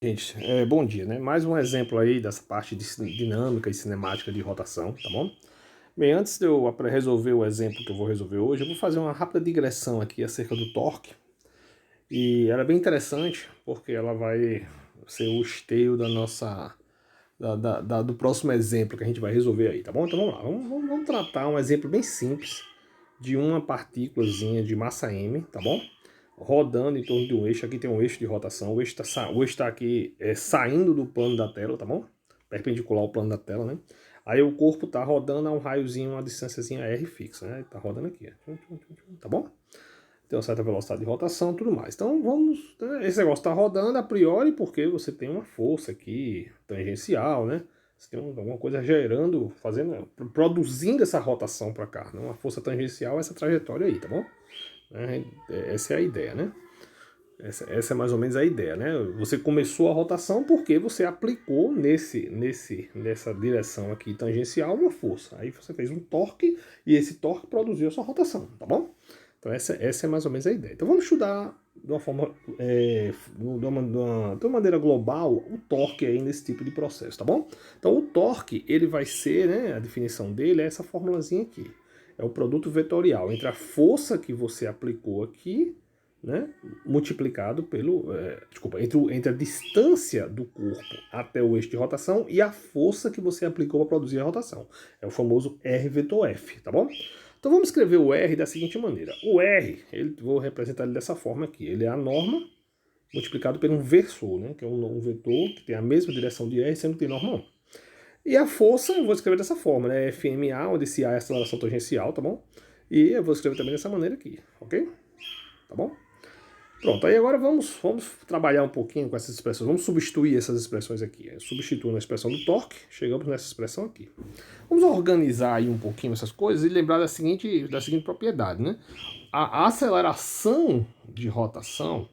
Gente, bom dia, né? Mais um exemplo aí dessa parte de dinâmica e cinemática de rotação, tá bom? Bem, antes de eu resolver o exemplo que eu vou resolver hoje, eu vou fazer uma rápida digressão aqui acerca do torque. E ela é bem interessante, porque ela vai ser o esteio da nossa... do próximo exemplo que a gente vai resolver aí, tá bom? Então vamos lá, vamos tratar um exemplo bem simples de uma partículazinha de massa m, tá bom? Rodando em torno de um eixo. Aqui tem um eixo de rotação. O eixo está aqui saindo do plano da tela, tá bom? Perpendicular ao plano da tela, né? Aí o corpo tá rodando a um raiozinho, uma distânciazinha r fixa, né? Tá rodando aqui, tá bom? Tem uma certa velocidade de rotação e tudo mais. Então vamos... Esse negócio tá rodando a priori porque você tem uma força aqui tangencial, né? Você tem alguma coisa gerando, produzindo essa rotação para cá, né? Uma força tangencial, essa trajetória aí, tá bom? Essa é a ideia, né? Essa é mais ou menos a ideia, né? Você começou a rotação porque você aplicou nessa direção aqui tangencial uma força. Aí você fez um torque e esse torque produziu a sua rotação, tá bom? Então essa é mais ou menos a ideia. Então vamos estudar de uma forma, de uma maneira global, o torque aí nesse tipo de processo, tá bom? Então o torque, ele vai ser, né, a definição dele é essa formulazinha aqui. É o produto vetorial entre a força que você aplicou aqui, né, multiplicado pelo... entre a distância do corpo até o eixo de rotação e a força que você aplicou para produzir a rotação. É o famoso R vetor F, tá bom? Então vamos escrever o R da seguinte maneira. O R, vou representar ele dessa forma aqui. Ele é a norma multiplicado por um versor, né, que é um vetor que tem a mesma direção de R, sendo que tem norma 1. E a força eu vou escrever dessa forma, né? FMA, onde esse A é a aceleração tangencial, tá bom? E eu vou escrever também dessa maneira aqui, ok? Tá bom? Pronto, aí agora vamos trabalhar um pouquinho com essas expressões. Vamos substituir essas expressões aqui. Substituindo a expressão do torque, chegamos nessa expressão aqui. Vamos organizar aí um pouquinho essas coisas e lembrar da seguinte propriedade, né? A aceleração de rotação,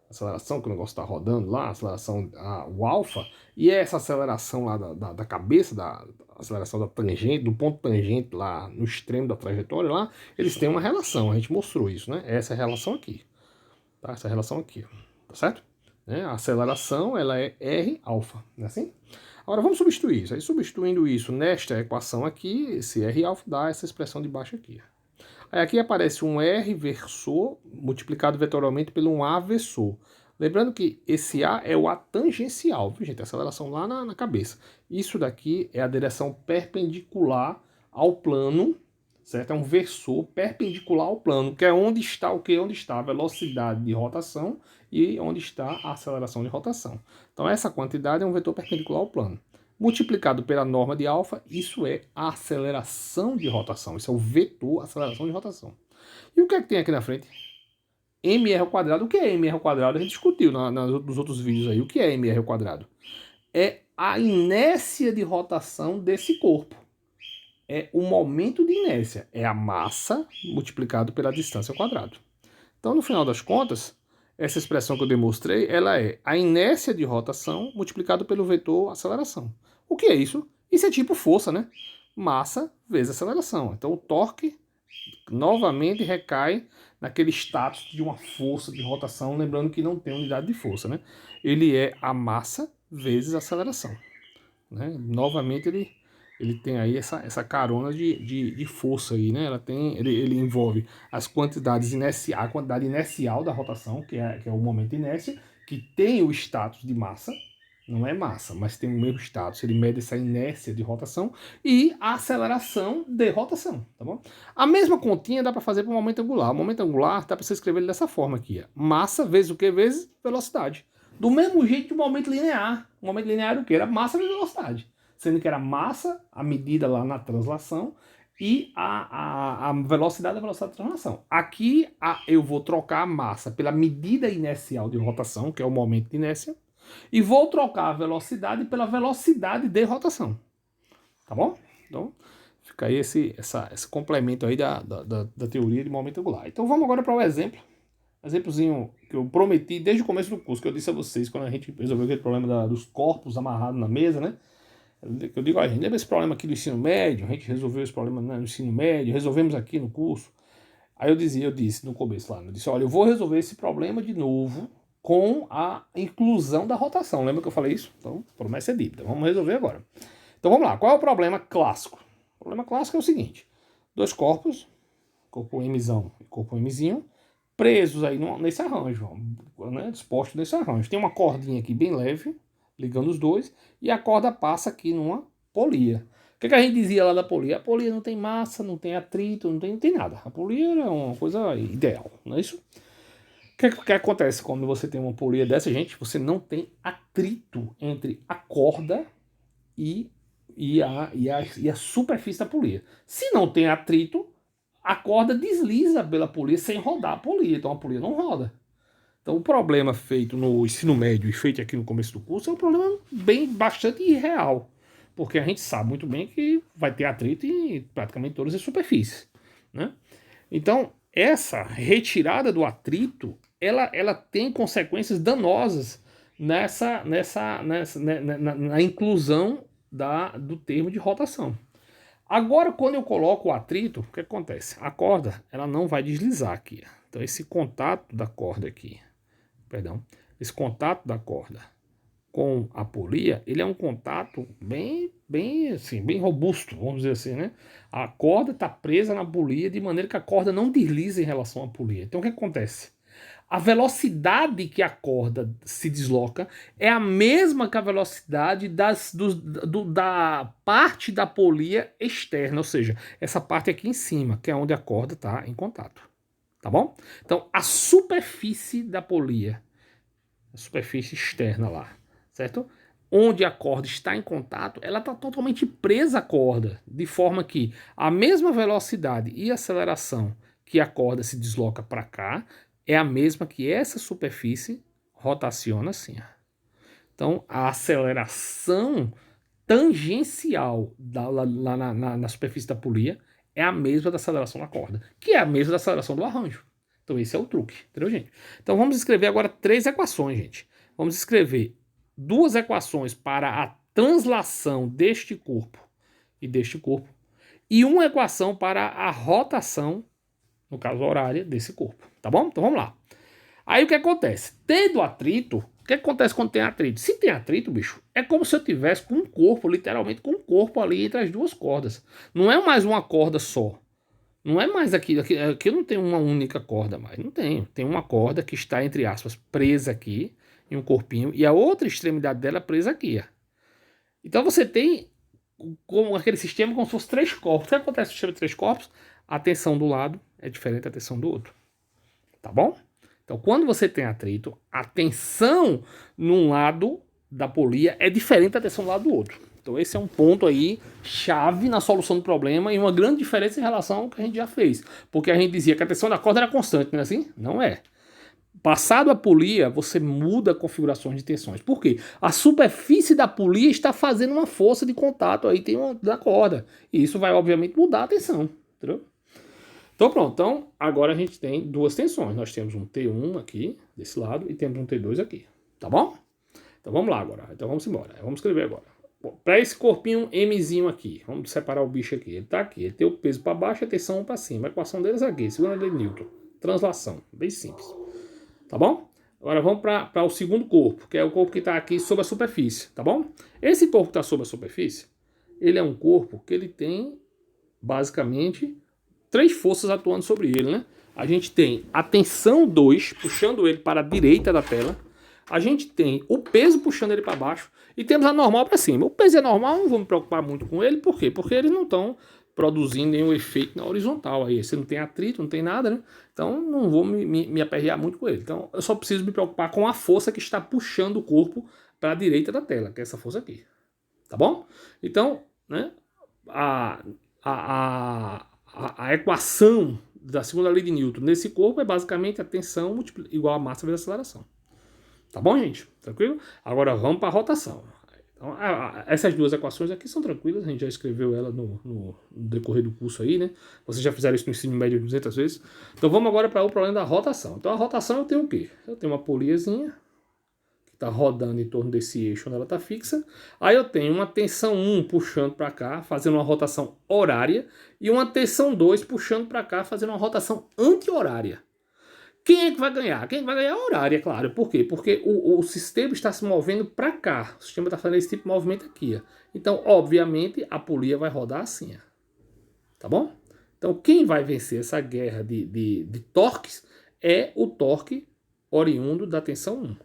aceleração que o negócio está rodando lá, o alfa, e essa aceleração lá da cabeça, da aceleração da tangente, do ponto tangente lá no extremo da trajetória lá, eles têm uma relação, a gente mostrou isso, né? Essa é a relação aqui. Tá? Essa relação aqui, tá certo? A aceleração, ela é R alfa, não é assim? Agora vamos substituir isso. Aí substituindo isso nesta equação aqui, esse R alfa dá essa expressão de baixo aqui. Aí aqui aparece um R versor multiplicado vetorialmente pelo um A versor. Lembrando que esse A é o A tangencial, viu, gente? A aceleração lá na cabeça. Isso daqui é a direção perpendicular ao plano, certo? É um versor perpendicular ao plano, que é onde está o quê? Onde está a velocidade de rotação e onde está a aceleração de rotação. Então essa quantidade é um vetor perpendicular ao plano. Multiplicado pela norma de alfa, isso é a aceleração de rotação. Isso é o vetor aceleração de rotação. E o que é que tem aqui na frente? mr ao quadrado. O que é mr ao quadrado? A gente discutiu nos outros vídeos aí. O que é mr ao quadrado? É a inércia de rotação desse corpo. É o momento de inércia. É a massa multiplicado pela distância ao quadrado. Então, no final das contas, essa expressão que eu demonstrei, ela é a inércia de rotação multiplicado pelo vetor aceleração. O que é isso? Isso é tipo força, né? Massa vezes aceleração. Então, o torque novamente recai naquele status de uma força de rotação, lembrando que não tem unidade de força, né? Ele é a massa vezes a aceleração. Né? Novamente ele tem aí essa carona de força aí, né? Ele envolve as quantidades a quantidade inercial da rotação, que é o momento de inércia, que tem o status de massa, não é massa, mas tem o mesmo status, ele mede essa inércia de rotação, e a aceleração de rotação, tá bom? A mesma continha dá para fazer para o momento angular. O momento angular dá para você escrever ele dessa forma aqui, ó. Massa vezes o que? Vezes velocidade. Do mesmo jeito que o momento linear. O momento linear era o que? Era massa vezes velocidade. Sendo que era massa, a medida lá na translação, e a velocidade da velocidade de translação. Aqui eu vou trocar a massa pela medida inercial de rotação, que é o momento de inércia, e vou trocar a velocidade pela velocidade de rotação. Tá bom? Então, fica aí esse complemento aí da teoria de momento angular. Então vamos agora para o exemplo. Exemplozinho que eu prometi desde o começo do curso, que eu disse a vocês, quando a gente resolveu aquele problema dos corpos amarrados na mesa, né? Eu digo, a gente lembra esse problema aqui do ensino médio, a gente resolveu esse problema no ensino médio, resolvemos aqui no curso. Aí eu disse no começo lá, eu disse, olha, eu vou resolver esse problema de novo com a inclusão da rotação. Lembra que eu falei isso? Então, promessa é dívida. Vamos resolver agora. Então vamos lá. Qual é o problema clássico? O problema clássico é o seguinte. Dois corpos, corpo Mzão e corpo Mzinho, presos aí nesse arranjo, né, dispostos nesse arranjo. Tem uma cordinha aqui bem leve, ligando os dois, e a corda passa aqui numa polia. O que a gente dizia lá da polia? A polia não tem massa, não tem atrito, não tem nada. A polia é uma coisa ideal, não é isso? O que acontece quando você tem uma polia dessa, gente? Você não tem atrito entre a corda e a superfície da polia. Se não tem atrito, a corda desliza pela polia sem rodar a polia. Então a polia não roda. Então o problema feito no ensino médio e feito aqui no começo do curso é um problema bastante irreal. Porque a gente sabe muito bem que vai ter atrito em praticamente todas as superfícies, né? Então, essa retirada do atrito, ela tem consequências danosas na inclusão do termo de rotação. Agora, quando eu coloco o atrito, o que acontece? A corda, ela não vai deslizar aqui. Então, esse contato da corda aqui, esse contato da corda com a polia, ele é um contato bem robusto, vamos dizer assim, né? A corda está presa na polia de maneira que a corda não desliza em relação à polia. Então, o que acontece? A velocidade que a corda se desloca é a mesma que a velocidade da parte da polia externa, ou seja, essa parte aqui em cima, que é onde a corda está em contato. Tá bom? Então, a superfície da polia, a superfície externa lá, certo? Onde a corda está em contato, ela está totalmente presa à corda, de forma que a mesma velocidade e aceleração que a corda se desloca para cá é a mesma que essa superfície rotaciona assim. Então, a aceleração tangencial lá na superfície da polia é a mesma da aceleração da corda, que é a mesma da aceleração do arranjo. Então, esse é o truque, entendeu, gente? Então, vamos escrever agora 3 equações, gente. Vamos escrever 2 equações para a translação deste corpo e deste corpo, e uma equação para a rotação, no caso horária, desse corpo, tá bom? Então vamos lá. Aí o que acontece? Tendo atrito, o que acontece quando tem atrito? Se tem atrito, bicho, é como se eu tivesse com um corpo, literalmente com um corpo ali entre as duas cordas. Não é mais uma corda só. Não é mais aqui eu não tenho uma única corda mais, não tenho. Tem uma corda que está, entre aspas, presa aqui, em um corpinho, e a outra extremidade dela presa aqui, ó. Então você tem como aquele sistema como se fosse 3 corpos. O que acontece no sistema de 3 corpos? A tensão do lado é diferente da tensão do outro. Tá bom? Então, quando você tem atrito, a tensão num lado da polia é diferente da tensão do lado do outro. Então, esse é um ponto aí chave na solução do problema e uma grande diferença em relação ao que a gente já fez. Porque a gente dizia que a tensão da corda era constante, não é assim? Não é. Passado a polia, você muda configurações de tensões. Por quê? A superfície da polia está fazendo uma força de contato aí, tem uma da corda. E isso vai, obviamente, mudar a tensão. Entendeu? Então pronto, então agora a gente tem 2 tensões. Nós temos um T1 aqui, desse lado, e temos um T2 aqui. Tá bom? Então vamos lá agora. Então vamos embora. Vamos escrever agora. Para esse corpinho Mzinho aqui, vamos separar o bicho aqui. Ele está aqui, ele tem o peso para baixo e a tensão para cima. A equação deles é aqui, segunda lei de Newton. Translação, bem simples. Tá bom? Agora vamos para o segundo corpo, que é o corpo que está aqui sobre a superfície, tá bom? Esse corpo que está sobre a superfície, ele é um corpo que ele tem, basicamente, 3 forças atuando sobre ele, né? A gente tem a tensão 2, puxando ele para a direita da tela. A gente tem o peso puxando ele para baixo. E temos a normal para cima. O peso é normal, não vou me preocupar muito com ele. Por quê? Porque eles não estão produzindo nenhum efeito na horizontal aí. Você não tem atrito, não tem nada, né? Então não vou me aperrear muito com ele. Então eu só preciso me preocupar com a força que está puxando o corpo para a direita da tela, que é essa força aqui. Tá bom? Então, né? A equação da segunda lei de Newton nesse corpo é basicamente a tensão igual a massa vezes a aceleração. Tá bom, gente? Tranquilo? Agora vamos para a rotação. Então, essas 2 equações aqui são tranquilas, a gente já escreveu ela no decorrer do curso aí, né? Vocês já fizeram isso no ensino médio 200 vezes. Então vamos agora para o problema da rotação. Então a rotação eu tenho o quê? Eu tenho uma poliazinha que está rodando em torno desse eixo onde ela está fixa. Aí eu tenho uma tensão 1 puxando para cá, fazendo uma rotação horária, e uma tensão 2 puxando para cá, fazendo uma rotação anti-horária. Quem é que vai ganhar? Quem vai ganhar é o horário, é claro. Por quê? Porque o sistema está se movendo para cá. O sistema está fazendo esse tipo de movimento aqui. Ó. Então, obviamente, a polia vai rodar assim. Ó. Tá bom? Então, quem vai vencer essa guerra de torques é o torque oriundo da tensão 1.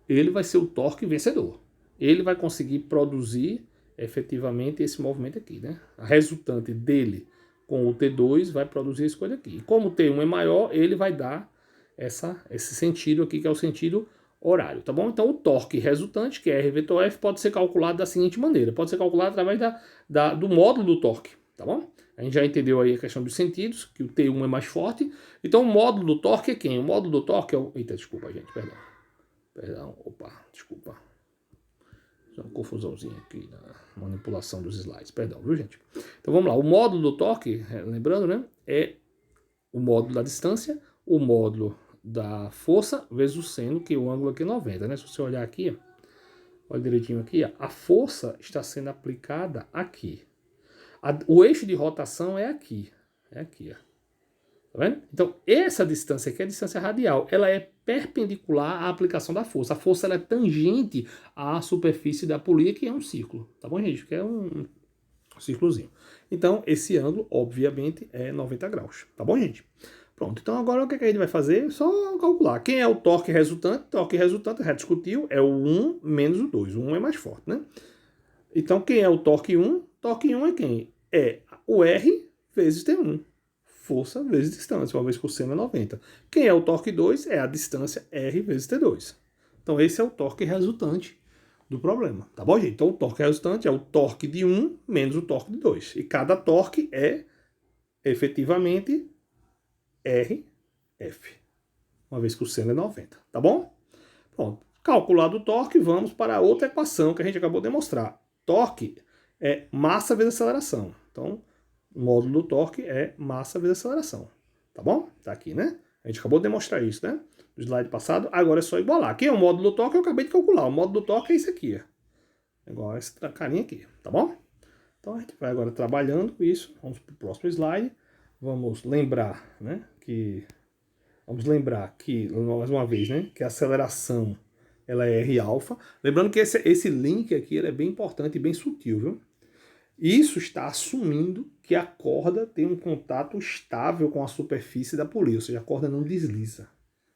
Ele vai ser o torque vencedor. Ele vai conseguir produzir efetivamente esse movimento aqui, né? A resultante dele com o T2 vai produzir essa coisa aqui. E como o T1 é maior, ele vai dar esse sentido aqui, que é o sentido horário, tá bom? Então o torque resultante, que é R vetor F, pode ser calculado da seguinte maneira. Pode ser calculado através do módulo do torque, tá bom? A gente já entendeu aí a questão dos sentidos, que o T1 é mais forte. Então o módulo do torque é quem? O módulo do torque é o... Eita, desculpa, gente, perdão. Desculpa. Uma confusãozinha aqui na manipulação dos slides, perdão, viu, gente? Então vamos lá, o módulo do torque, lembrando, né, é o módulo da distância, o módulo da força vezes o seno, que o ângulo aqui é 90, né? Se você olhar aqui, olha direitinho aqui, a força está sendo aplicada aqui. O eixo de rotação é aqui, ó. Tá vendo? Então, essa distância aqui é a distância radial. Ela é perpendicular à aplicação da força. A força ela é tangente à superfície da polia, que é um círculo. Tá bom, gente? Que é um círculozinho. Então, esse ângulo, obviamente, é 90 graus. Tá bom, gente? Pronto. Então, agora o que a gente vai fazer? Só calcular. Quem é o torque resultante? Torque resultante, já discutiu, é o 1 menos o 2. O 1 é mais forte, né? Então, quem é o torque 1? Torque 1 é quem? É o R vezes T1. Força vezes distância, uma vez que o seno é 90. Quem é o torque 2? É a distância R vezes T2. Então esse é o torque resultante do problema, tá bom, gente? Então o torque resultante é o torque de 1 menos o torque de 2. E cada torque é efetivamente RF, uma vez que o seno é 90, tá bom? Pronto. Calculado o torque, vamos para a outra equação que a gente acabou de demonstrar. Torque é massa vezes aceleração. Então, o módulo do torque é massa vezes aceleração. Tá bom? Tá aqui, né? A gente acabou de demonstrar isso, né? No slide passado. Agora é só igualar. Quem é o módulo do torque? Eu acabei de calcular. O módulo do torque é esse aqui. Ó. Igual essa carinha aqui. Tá bom? Então a gente vai agora trabalhando isso. Vamos para o próximo slide. Vamos lembrar, né? Mais uma vez, né? Que a aceleração ela é R-alfa. Lembrando que esse link aqui ele é bem importante e bem sutil, viu? Isso está assumindo que a corda tem um contato estável com a superfície da polia, ou seja, a corda não desliza.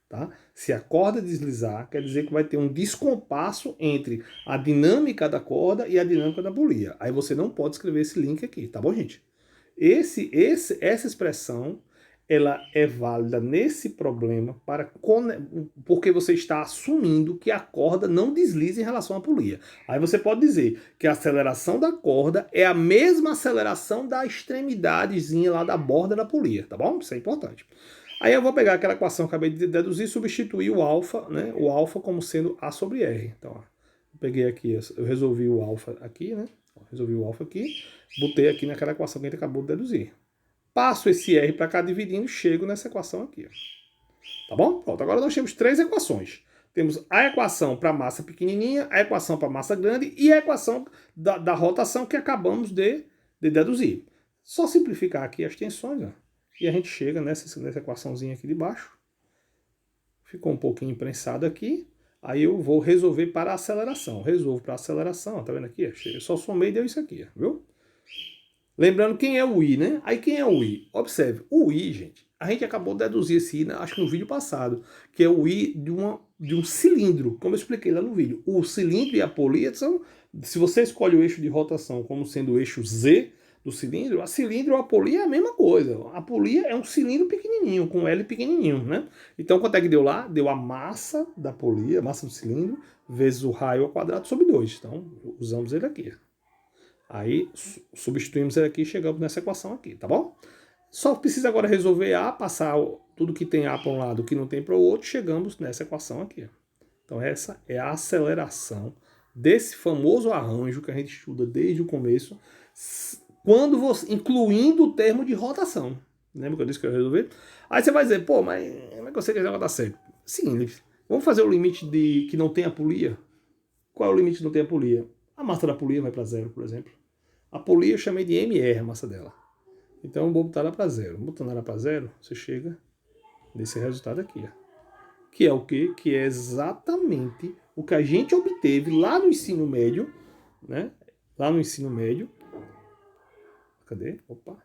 Tá? Se a corda deslizar, quer dizer que vai ter um descompasso entre a dinâmica da corda e a dinâmica da polia. Aí você não pode escrever esse link aqui, tá bom, gente? Essa expressão ela é válida nesse problema porque você está assumindo que a corda não desliza em relação à polia. Aí você pode dizer que a aceleração da corda é a mesma aceleração da extremidadezinha lá da borda da polia, tá bom? Isso é importante. Aí eu vou pegar aquela equação que eu acabei de deduzir e substituir o alfa, né? O alfa como sendo A sobre R. Então, ó, eu peguei aqui, eu resolvi o alfa aqui, né? Resolvi o alfa aqui, botei aqui naquela equação que a gente acabou de deduzir. Passo esse R para cá dividindo, chego nessa equação aqui. Tá bom? Pronto, agora nós temos três equações. Temos a equação para massa pequenininha, a equação para massa grande e a equação da rotação que acabamos de deduzir. Só simplificar aqui as tensões, ó, e a gente chega nessa equaçãozinha aqui de baixo. Ficou um pouquinho imprensado aqui. Aí eu vou resolver para a aceleração. Resolvo para a aceleração, ó, tá vendo aqui? Eu só somei e deu isso aqui, viu? Lembrando quem é o I, né? Aí quem é o I? Observe, o I, gente, a gente acabou de deduzir esse I, acho que no vídeo passado, que é o I de um cilindro, como eu expliquei lá no vídeo. O cilindro e a polia são, se você escolhe o eixo de rotação como sendo o eixo Z do cilindro, a cilindro ou a polia é a mesma coisa. A polia é um cilindro pequenininho, com L pequenininho, né? Então quanto é que deu lá? Deu a massa da polia, a massa do cilindro, vezes o raio ao quadrado sobre 2. Então usamos ele aqui. Aí substituímos ele aqui e chegamos nessa equação aqui, tá bom? Só precisa agora resolver A, passar tudo que tem A para um lado, que não tem para o outro, chegamos nessa equação aqui. Então essa é a aceleração desse famoso arranjo que a gente estuda desde o começo, incluindo o termo de rotação. Lembra que eu disse que eu ia resolver? Aí você vai dizer, pô, mas como é que eu sei que esse negócio tá certo? Seguinte, vamos fazer o limite de que não tem a polia? Qual é o limite que não tem a polia? A massa da polia vai para zero, por exemplo. A polia eu chamei de MR, a massa dela. Então eu vou botar ela para zero. Botando ela para zero, você chega desse resultado aqui, ó. Que é o quê? Que é exatamente o que a gente obteve lá no ensino médio, né? Lá no ensino médio. Cadê? Opa.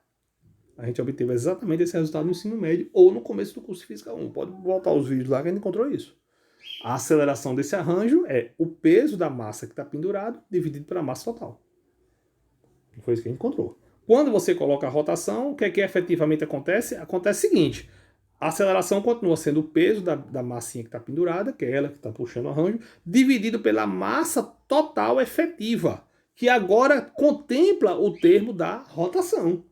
A gente obteve exatamente esse resultado no ensino médio ou no começo do curso de Física 1. Pode voltar os vídeos lá que a gente encontrou isso. A aceleração desse arranjo é o peso da massa que está pendurado dividido pela massa total. Foi isso que a gente encontrou. Quando você coloca a rotação, o que é que efetivamente acontece? Acontece o seguinte: a aceleração continua sendo o peso da massinha que está pendurada, que é ela que está puxando o arranjo, dividido pela massa total efetiva, que agora contempla o termo da rotação.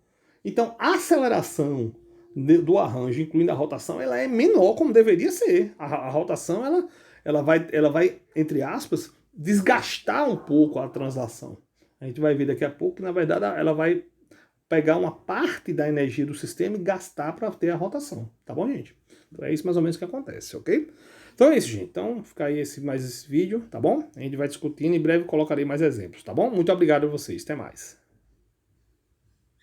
Então, a aceleração do arranjo, incluindo a rotação, ela é menor como deveria ser. A rotação, ela vai, entre aspas, desgastar um pouco a translação. A gente vai ver daqui a pouco que, na verdade, ela vai pegar uma parte da energia do sistema e gastar para ter a rotação. Tá bom, gente? Então é isso mais ou menos que acontece, ok? Então é isso, gente. Então fica aí mais esse vídeo, tá bom? A gente vai discutindo, em breve colocarei mais exemplos, tá bom? Muito obrigado a vocês. Até mais.